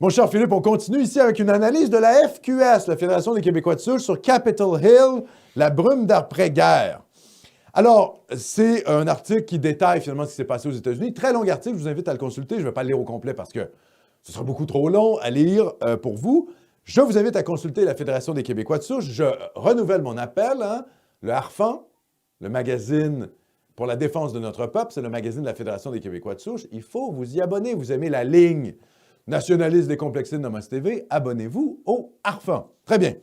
Mon cher Philippe, on continue ici avec une analyse de la FQS, la Fédération des Québécois de souche, sur Capitol Hill, la brume d'après-guerre. Alors, c'est un article qui détaille finalement ce qui s'est passé aux États-Unis. Très long article, je vous invite à le consulter. Je ne vais pas le lire au complet parce que ce sera beaucoup trop long à lire pour vous. Je vous invite à consulter la Fédération des Québécois de souche. Je renouvelle mon appel. Le Harfan, le magazine pour la défense de notre peuple, c'est le magazine de la Fédération des Québécois de souche. Il faut vous y abonner. Vous aimez la ligne nationaliste décomplexée de Nomos TV, abonnez-vous au Harfan. Très bien.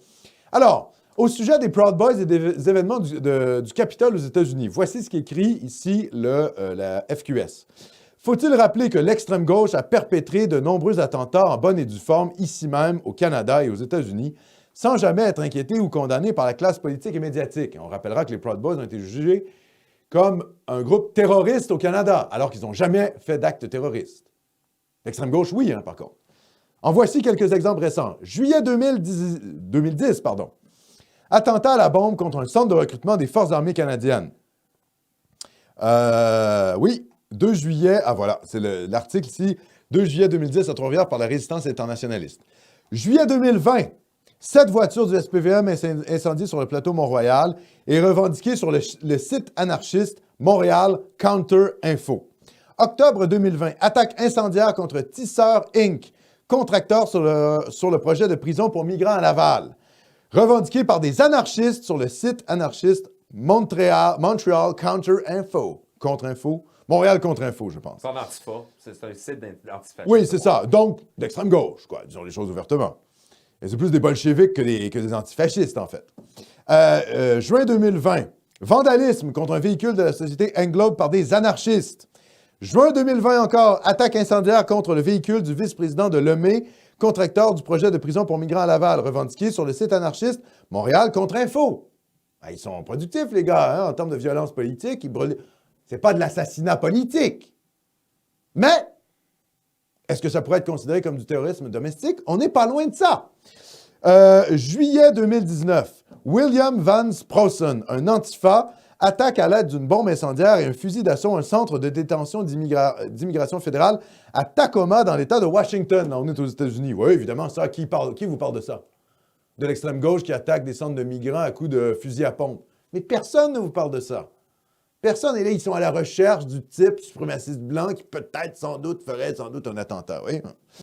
Alors, au sujet des Proud Boys et des événements du Capitole aux États-Unis, voici ce qu'écrit ici la FQS. Faut-il rappeler que l'extrême gauche a perpétré de nombreux attentats en bonne et due forme ici même au Canada et aux États-Unis, sans jamais être inquiétés ou condamnés par la classe politique et médiatique. Et on rappellera que les Proud Boys ont été jugés comme un groupe terroriste au Canada, alors qu'ils n'ont jamais fait d'actes terroristes. L'extrême gauche, oui, par contre. En voici quelques exemples récents. Juillet 2010, attentat à la bombe contre un centre de recrutement des Forces armées canadiennes. Oui, 2 juillet, voilà, c'est l'article ici, 2 juillet 2010 à Trois-Rivières par la Résistance internationaliste. Juillet 2020, 7 voitures du SPVM incendiées sur le plateau Mont-Royal et revendiquées sur le site anarchiste Montréal Counter Info. Octobre 2020, attaque incendiaire contre Tisseur Inc., contracteur sur le projet de prison pour migrants à Laval, revendiqué par des anarchistes sur le site anarchiste Montréal Counter Info. Contre-info? Montréal Contre-info, je pense. C'est en Antifa. C'est un site d'antifascisme. Oui, c'est ça. Donc, d'extrême gauche, quoi. Disons les choses ouvertement. Et c'est plus des bolcheviks que des antifascistes, en fait. Juin 2020, vandalisme contre un véhicule de la société Englobe par des anarchistes. Juin 2020 encore, attaque incendiaire contre le véhicule du vice-président de Lemay, contracteur du projet de prison pour migrants à Laval, revendiqué sur le site anarchiste Montréal Contre-info. Ils sont productifs, les gars, en termes de violence politique. C'est pas de l'assassinat politique. Mais, est-ce que ça pourrait être considéré comme du terrorisme domestique? On n'est pas loin de ça. Juillet 2019, William Van Sprosson, un antifa, attaque à l'aide d'une bombe incendiaire et un fusil d'assaut un centre de détention d'immigration fédérale à Tacoma, dans l'État de Washington. Là, on est aux États-Unis. Oui, évidemment, ça. Qui vous parle de ça? De l'extrême gauche qui attaque des centres de migrants à coups de fusil à pompe. Mais personne ne vous parle de ça. Personne. Et là, ils sont à la recherche du type suprémaciste blanc qui peut-être, sans doute, ferait un attentat. Oui?